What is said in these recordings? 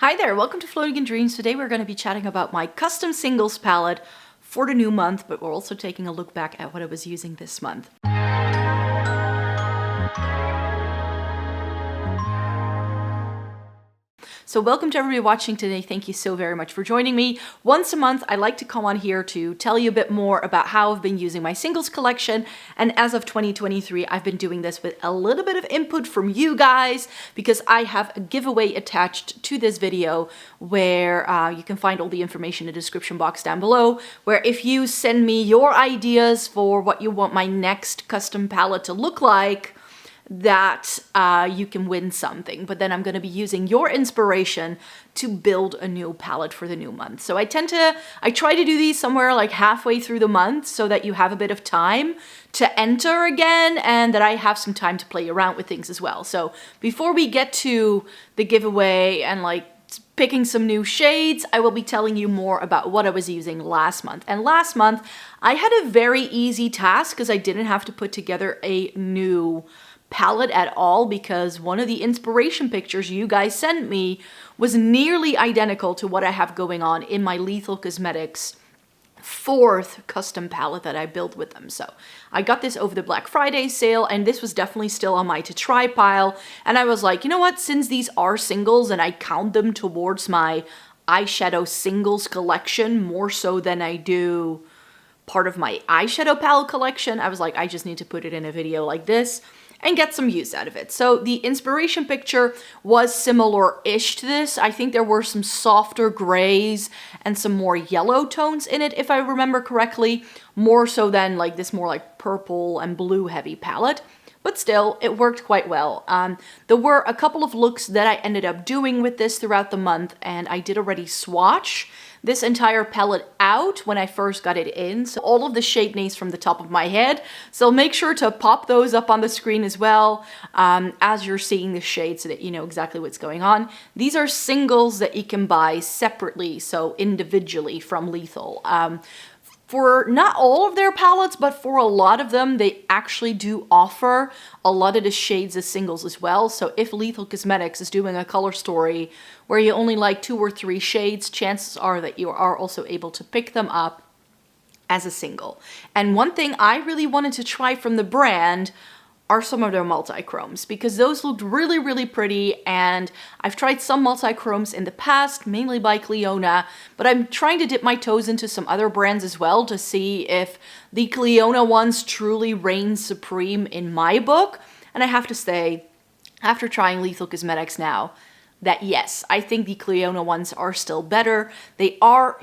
Hi there, welcome to Floating in Dreams. Today we're going to be chatting about my custom singles palette for the new month, but we're also taking a look back at what I was using this month. So welcome to everybody watching today. Thank you so very much for joining me. Once a month, I like to come on here to tell you a bit more about how I've been using my singles collection. And as of 2023, I've been doing this with a little bit of input from you guys because I have a giveaway attached to this video where you can find all the information in the description box down below, where if you send me your ideas for what you want my next custom palette to look like, that you can win something. But then I'm going to be using your inspiration to build a new palette for the new month. So I try to do these somewhere like halfway through the month so that you have a bit of time to enter again and that I have some time to play around with things as well. So before we get to the giveaway and like picking some new shades, I will be telling you more about what I was using last month. And last month I had a very easy task because I didn't have to put together a new palette at all, because one of the inspiration pictures you guys sent me was nearly identical to what I have going on in my Lethal Cosmetics 4th custom palette that I built with them. So I got this over the Black Friday sale, and this was definitely still on my to try pile. And I was like, you know what, since these are singles and I count them towards my eyeshadow singles collection more so than I do part of my eyeshadow palette collection, I was like, I just need to put it in a video like this and get some use out of it. So the inspiration picture was similar-ish to this. I think there were some softer grays and some more yellow tones in it, if I remember correctly, more so than like this more like purple and blue heavy palette. But still, it worked quite well. There were a couple of looks that I ended up doing with this throughout the month, and I did already swatch this entire palette out when I first got it in. So all of the shade names from the top of my head. So make sure to pop those up on the screen as well as you're seeing the shades so that you know exactly what's going on. These are singles that you can buy separately, so individually from Lethal. For not all of their palettes, but for a lot of them, they actually do offer a lot of the shades as singles as well. So if Lethal Cosmetics is doing a color story where you only like 2 or 3 shades, chances are that you are also able to pick them up as a single. And one thing I really wanted to try from the brand are some of their multi-chromes, because those looked really, really pretty, and I've tried some multi-chromes in the past, mainly by Clionadh, but I'm trying to dip my toes into some other brands as well to see if the Clionadh ones truly reign supreme in my book. And I have to say, after trying Lethal Cosmetics now, that yes, I think the Clionadh ones are still better. They are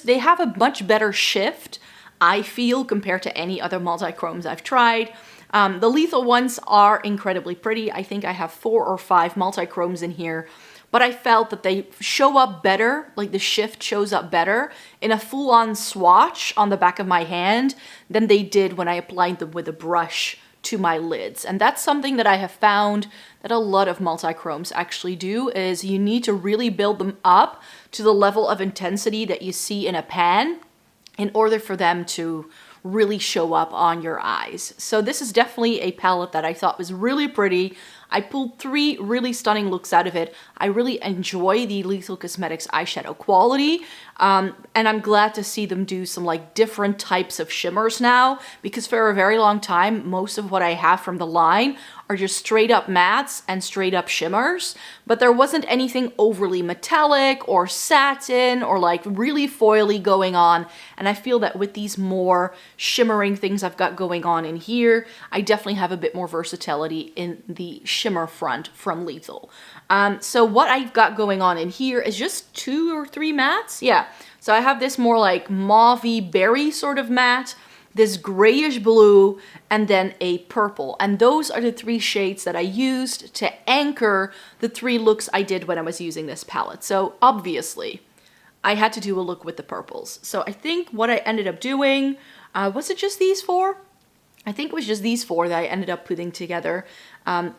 they have a much better shift, I feel, compared to any other multi-chromes I've tried. The Lethal ones are incredibly pretty. I think I have 4 or 5 multi-chromes in here, but I felt that they show up better, like the shift shows up better in a full-on swatch on the back of my hand than they did when I applied them with a brush to my lids. And that's something that I have found that a lot of multi-chromes actually do, is you need to really build them up to the level of intensity that you see in a pan in order for them to really show up on your eyes. So this is definitely a palette that I thought was really pretty. I pulled 3 really stunning looks out of it. I really enjoy the Lethal Cosmetics eyeshadow quality, and I'm glad to see them do some like different types of shimmers now, because for a very long time, most of what I have from the line are just straight up mattes and straight up shimmers, but there wasn't anything overly metallic or satin or like really foily going on. And I feel that with these more shimmering things I've got going on in here, I definitely have a bit more versatility in the shimmer front from Lethal. So what I've got going on in here is just 2 or 3 mattes. Yeah, so I have this more like mauve-y berry sort of matte, this grayish blue, and then a purple. And those are the 3 shades that I used to anchor the 3 looks I did when I was using this palette. So obviously, I had to do a look with the purples. So I think what I ended up doing, was it just these 4? I think it was just these 4 that I ended up putting together.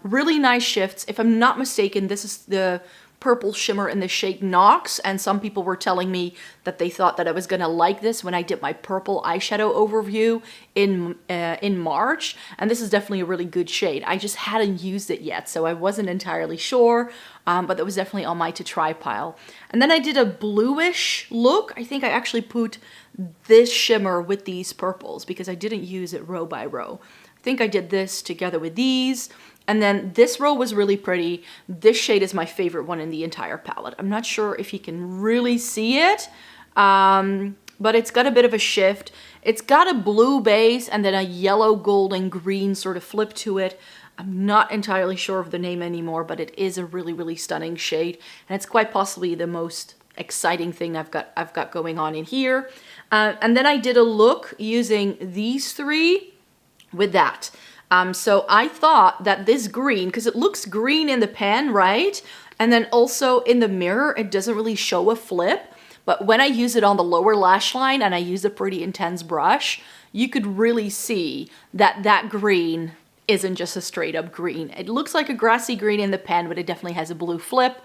Really nice shifts. If I'm not mistaken, this is the purple shimmer in the shade Nox, and some people were telling me that they thought that I was gonna like this when I did my purple eyeshadow overview in March, and this is definitely a really good shade. I just hadn't used it yet, so I wasn't entirely sure, but that was definitely on my to try pile. And then I did a bluish look. I think I actually put this shimmer with these purples because I didn't use it row by row. I think I did this together with these. And then this row was really pretty. This shade is my favorite one in the entire palette. I'm not sure if you can really see it, but it's got a bit of a shift. It's got a blue base and then a yellow, gold, and green sort of flip to it. I'm not entirely sure of the name anymore, but it is a really, really stunning shade. And it's quite possibly the most exciting thing I've got going on in here. And then I did a look using these three with that. So I thought that this green, because it looks green in the pan, right? And then also in the mirror, it doesn't really show a flip. But when I use it on the lower lash line and I use a pretty intense brush, you could really see that that green isn't just a straight up green. It looks like a grassy green in the pan, but it definitely has a blue flip.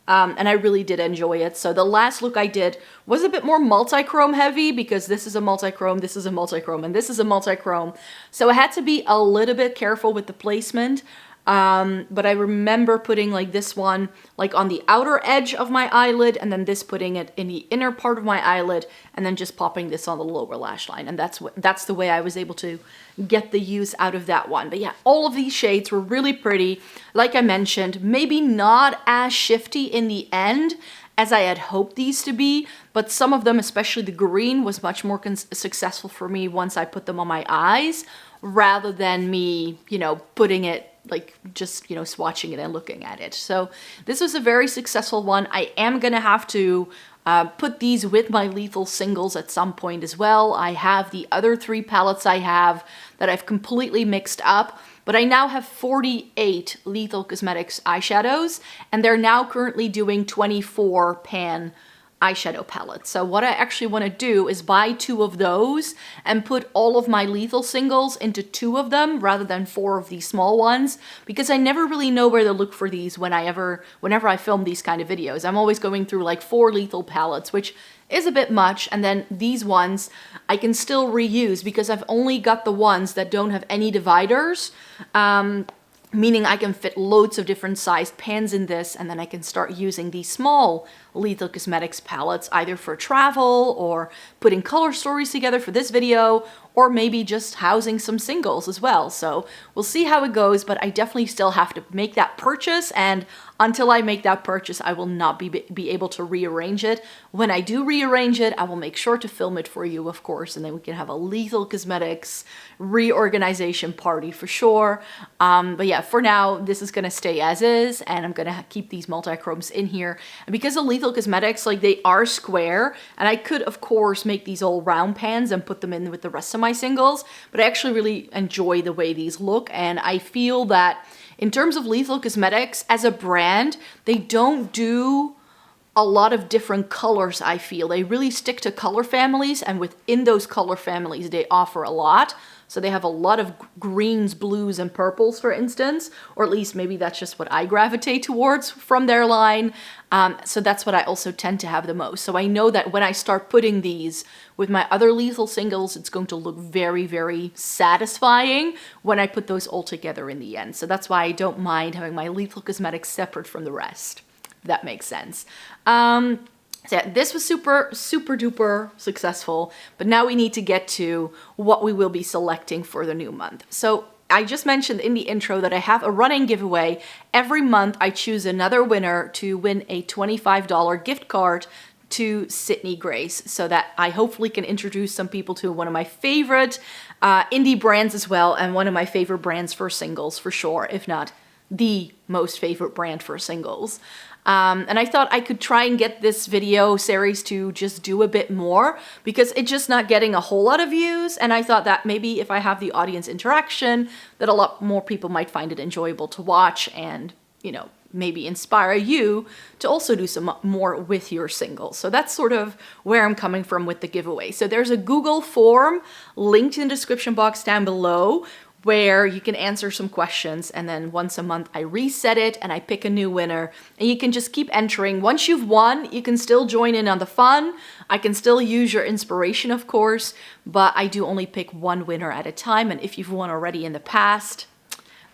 And I really did enjoy it. So the last look I did was a bit more multi-chrome heavy because this is a multi-chrome, this is a multi-chrome, and this is a multi-chrome. So I had to be a little bit careful with the placement. But I remember putting like this one like on the outer edge of my eyelid, and then this putting it in the inner part of my eyelid, and then just popping this on the lower lash line. And that's the way I was able to get the use out of that one. But yeah, all of these shades were really pretty. Like I mentioned, maybe not as shifty in the end as I had hoped these to be, but some of them, especially the green, was much more successful for me once I put them on my eyes, rather than me, you know, putting it like just, you know, swatching it and looking at it. So this was a very successful one. I am gonna have to put these with my lethal singles at some point as well. I have the other three palettes I have that I've completely mixed up, but I now have 48 Lethal Cosmetics eyeshadows, and they're now currently doing 24 pan eyeshadow palettes. So what I actually want to do is buy 2 of those and put all of my lethal singles into 2 of them rather than 4 of these small ones, because I never really know where to look for these whenever I film these kind of videos. I'm always going through like 4 lethal palettes, which is a bit much, and then these ones I can still reuse because I've only got the ones that don't have any dividers. Meaning I can fit loads of different sized pans in this, and then I can start using these small Lethal Cosmetics palettes either for travel or putting color stories together for this video, or maybe just housing some singles as well. So we'll see how it goes, but I definitely still have to make that purchase, and until I make that purchase, I will not be able to rearrange it. When I do rearrange it, I will make sure to film it for you, of course, and then we can have a Lethal Cosmetics reorganization party for sure. But yeah, for now, this is gonna stay as is, and I'm gonna keep these multi-chromes in here. And because of Lethal Cosmetics, like, they are square, and I could, of course, make these all round pans and put them in with the rest of my singles, but I actually really enjoy the way these look, and I feel that in terms of Lethal Cosmetics as a brand, they don't do a lot of different colors. I feel they really stick to color families, and within those color families they offer a lot. So they have a lot of greens, blues, and purples, for instance, or at least maybe that's just what I gravitate towards from their line. So that's what I also tend to have the most. So I know that when I start putting these with my other lethal singles, it's going to look very, very satisfying when I put those all together in the end. So that's why I don't mind having my Lethal Cosmetics separate from the rest, if that makes sense. So yeah, this was super, super duper successful, but now we need to get to what we will be selecting for the new month. So I just mentioned in the intro that I have a running giveaway. Every month I choose another winner to win a $25 gift card to Sydney Grace, so that I hopefully can introduce some people to one of my favorite indie brands as well, and one of my favorite brands for singles for sure, if not the most favorite brand for singles. And I thought I could try and get this video series to just do a bit more, because it's just not getting a whole lot of views, and I thought that maybe if I have the audience interaction, that a lot more people might find it enjoyable to watch, and, you know, maybe inspire you to also do some more with your singles. So that's sort of where I'm coming from with the giveaway. So there's a Google form linked in the description box down below, where you can answer some questions, and then once a month I reset it and I pick a new winner, and you can just keep entering. Once you've won, you can still join in on the fun. I can still use your inspiration, of course, but I do only pick one winner at a time, and if you've won already in the past,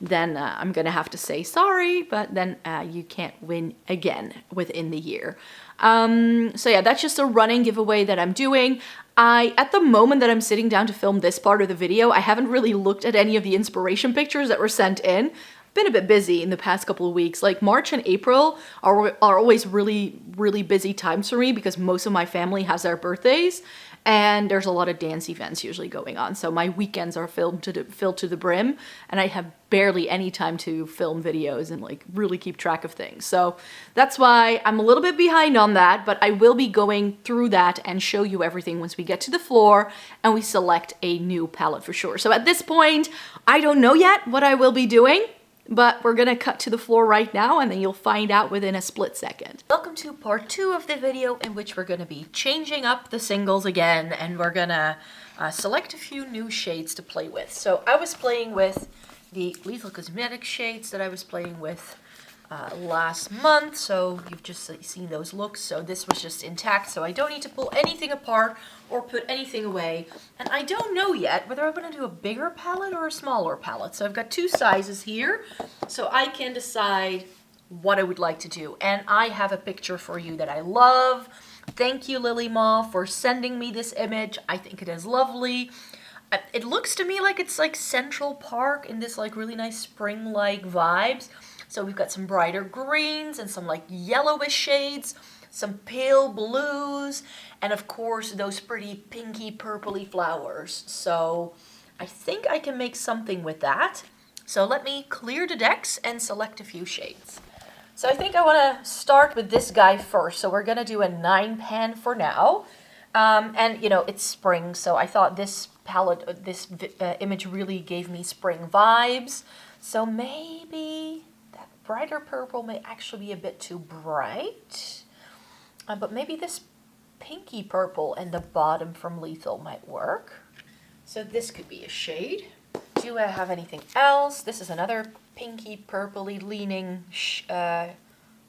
then I'm gonna have to say sorry, but then you can't win again within the year. So yeah, that's just a running giveaway that I'm doing. At the moment that I'm sitting down to film this part of the video, I haven't really looked at any of the inspiration pictures that were sent in. Been a bit busy in the past couple of weeks. Like March and April are always really, really busy times for me because most of my family has their birthdays. And there's a lot of dance events usually going on. So my weekends are filled to the brim, and I have barely any time to film videos and like really keep track of things. So that's why I'm a little bit behind on that, but I will be going through that and show you everything once we get to the floor and we select a new palette for sure. So at this point, I don't know yet what I will be doing, but we're gonna cut to the floor right now and then you'll find out within a split second. Welcome to part 2 of the video in which we're gonna be changing up the singles again, and we're gonna select a few new shades to play with. So I was playing with the Lethal Cosmetics shades that I was playing with last month, so you've just seen those looks. So this was just intact, so I don't need to pull anything apart or put anything away. And I don't know yet whether I'm going to do a bigger palette or a smaller palette. So I've got 2 sizes here, so I can decide what I would like to do. And I have a picture for you that I love. Thank you, Lily Ma, for sending me this image. I think it is lovely. It looks to me like it's like Central Park in this like really nice spring-like vibes. So we've got some brighter greens and some like yellowish shades, some pale blues, and of course those pretty pinky purpley flowers. So I think I can make something with that. So let me clear the decks and select a few shades. So I think I want to start with this guy first. So we're going to do a 9-pan for now. And you know, it's spring, so I thought this palette, this image really gave me spring vibes. So maybe that brighter purple may actually be a bit too bright. But maybe this pinky purple in the bottom from Lethal might work. So this could be a shade. Do I have anything else? This is another pinky purpley leaning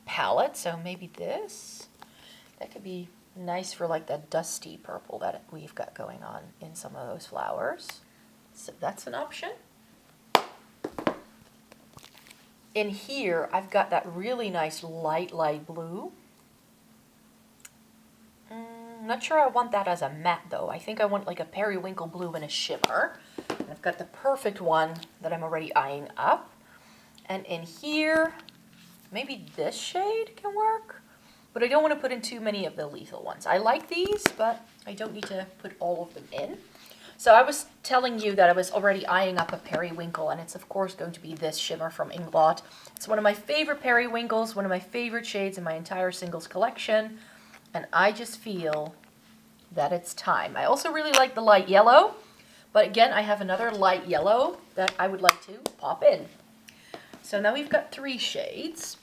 palette. So maybe this. That could be nice for like that dusty purple that we've got going on in some of those flowers. So that's an option. In here, I've got that really nice light blue. I'm not sure I want that as a matte though. I think I want like a periwinkle blue and a shimmer. And I've got the perfect one that I'm already eyeing up. And in here, maybe this shade can work. But I don't want to put in too many of the Lethal ones. I like these, but I don't need to put all of them in. So I was telling you that I was already eyeing up a periwinkle, and it's of course going to be this shimmer from Inglot. It's one of my favorite periwinkles, one of my favorite shades in my entire singles collection, and I just feel that it's time. I also really like the light yellow, but again, I have another light yellow that I would like to pop in. So now we've got 3 shades.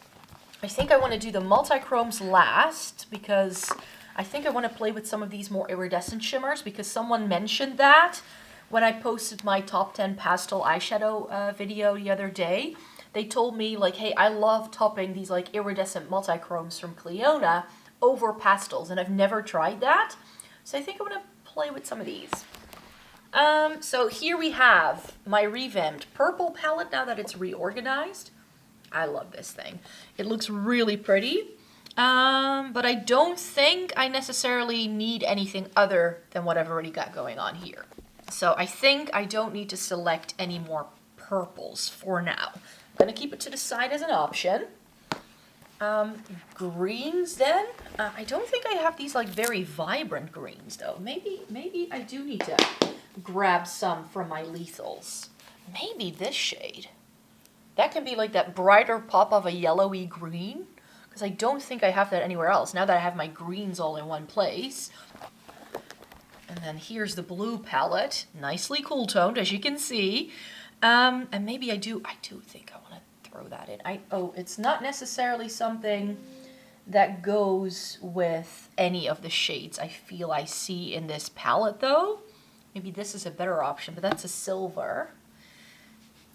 I think I want to do the multi-chromes last because I think I want to play with some of these more iridescent shimmers because someone mentioned that when I posted my top 10 pastel eyeshadow video the other day. They told me like, hey, I love topping these like iridescent multi-chromes from Cliona over pastels, and I've never tried that. So I think I'm going to play with some of these. So here we have my revamped purple palette now that it's reorganized. I love this thing. It looks really pretty, but I don't think I necessarily need anything other than what I've already got going on here. So I think I don't need to select any more purples for now. I'm going to keep it to the side as an option. Greens then. I don't think I have these like very vibrant greens though. Maybe I do need to grab some from my Lethals. Maybe this shade. That can be like that brighter pop of a yellowy green, because I don't think I have that anywhere else, now that I have my greens all in one place. And then here's the blue palette, nicely cool toned, as you can see. And maybe I do think I want to throw that in. It's not necessarily something that goes with any of the shades I feel I see in this palette though. Maybe this is a better option, but that's a silver.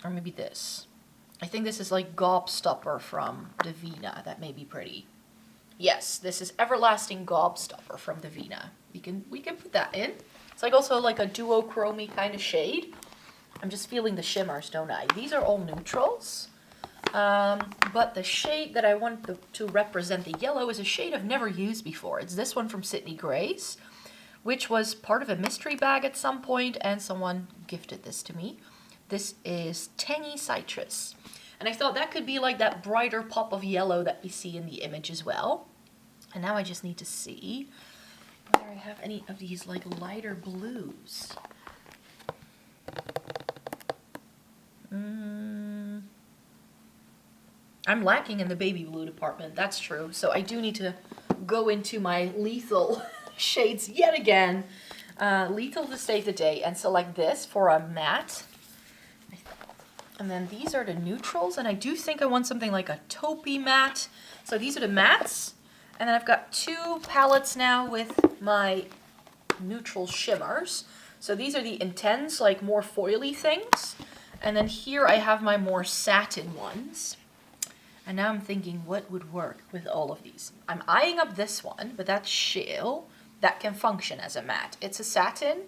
Or maybe this. I think this is like Gobstopper from Divina. That may be pretty. Yes, this is Everlasting Gobstopper from Divina. We can put that in. It's like also like a duochrome kind of shade. I'm just feeling the shimmers, don't I? These are all neutrals. But the shade that I want to represent the yellow is a shade I've never used before. It's this one from Sydney Grace, which was part of a mystery bag at some point, and someone gifted this to me. This is Tangy Citrus. And I thought that could be like that brighter pop of yellow that we see in the image as well. And now I just need to see whether I have any of these like lighter blues. I'm lacking in the baby blue department, that's true. So I do need to go into my lethal shades yet again. Lethal to save the day, and select this for a matte. And then these are the neutrals, and I do think I want something like a taupey matte. So these are the mattes, and then I've got two palettes now with my neutral shimmers. So these are the intense, like more foily things. And then here I have my more satin ones. And now I'm thinking what would work with all of these. I'm eyeing up this one, but that's shale. That can function as a matte. It's a satin,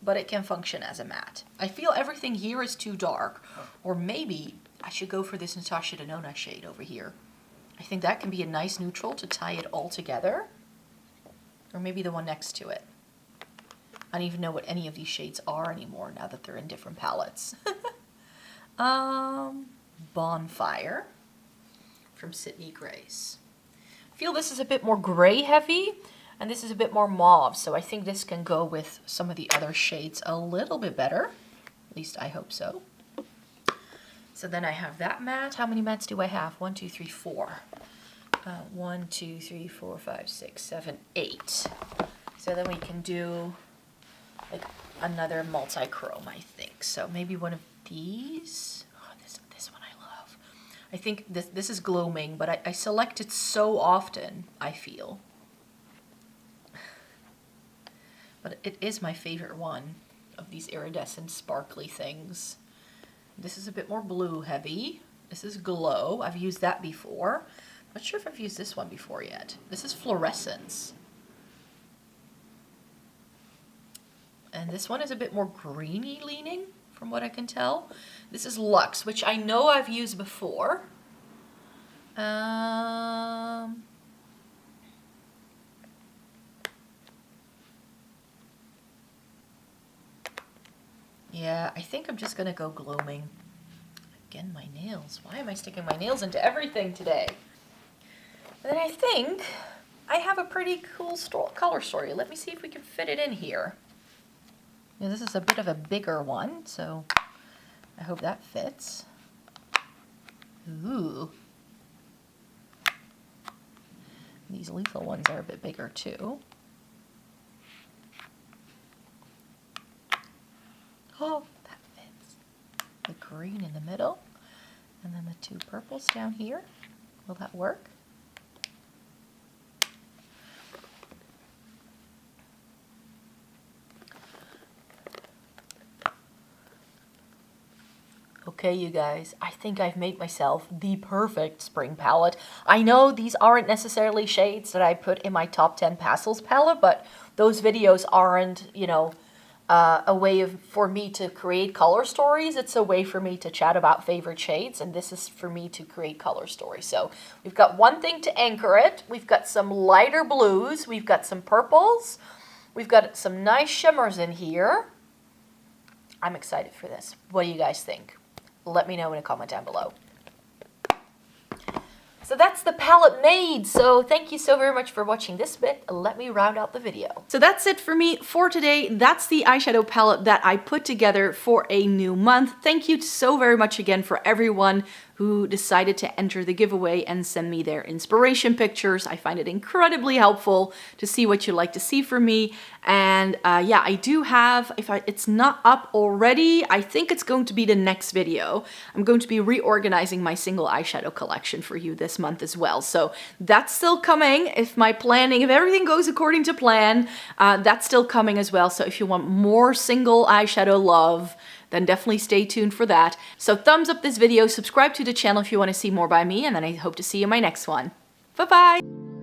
but it can function as a matte. I feel everything here is too dark. Or maybe I should go for this Natasha Denona shade over here. I think that can be a nice neutral to tie it all together. Or maybe the one next to it. I don't even know what any of these shades are anymore now that they're in different palettes. Bonfire from Sydney Grace. I feel this is a bit more gray heavy, and this is a bit more mauve, so I think this can go with some of the other shades a little bit better. At least I hope so. So then I have that matte. How many mattes do I have? 1, 2, 3, 4. 1, 2, 3, 4, 5, 6, 7, 8. So then we can do like another multi-chrome, I think. So maybe one of these. Oh, this one I love. I think this is gloaming, but I select it so often, I feel. But it is my favorite one of these iridescent sparkly things. This is a bit more blue heavy. This is Glow. I've used that before. I'm not sure if I've used this one before yet. This is Fluorescence. And this one is a bit more greeny leaning, from what I can tell. This is Luxe, which I know I've used before. Yeah, I think I'm just gonna go gloaming. Again, my nails. Why am I sticking my nails into everything today? And then I think I have a pretty cool color story. Let me see if we can fit it in here. Now, this is a bit of a bigger one, so I hope that fits. Ooh. These lethal ones are a bit bigger too. Oh, that fits. The green in the middle, and then the two purples down here. Will that work? Okay, you guys, I think I've made myself the perfect spring palette. I know these aren't necessarily shades that I put in my top 10 pastels palette, but those videos aren't, you know, a way for me to create color stories. It's a way for me to chat about favorite shades, and this is for me to create color stories. So we've got one thing to anchor it. We've got some lighter blues. We've got some purples. We've got some nice shimmers in here. I'm excited for this. What do you guys think? Let me know in a comment down below. So that's the palette made. So thank you so very much for watching this bit. Let me round out the video. So that's it for me for today. That's the eyeshadow palette that I put together for a new month. Thank you so very much again for everyone who decided to enter the giveaway and send me their inspiration pictures. I find it incredibly helpful to see what you like to see from me. And yeah, I do have, it's not up already, I think it's going to be the next video. I'm going to be reorganizing my single eyeshadow collection for you this month as well. So that's still coming. If everything goes according to plan, that's still coming as well. So if you want more single eyeshadow love, then definitely stay tuned for that. So thumbs up this video, subscribe to the channel if you want to see more by me, and then I hope to see you in my next one. Bye bye!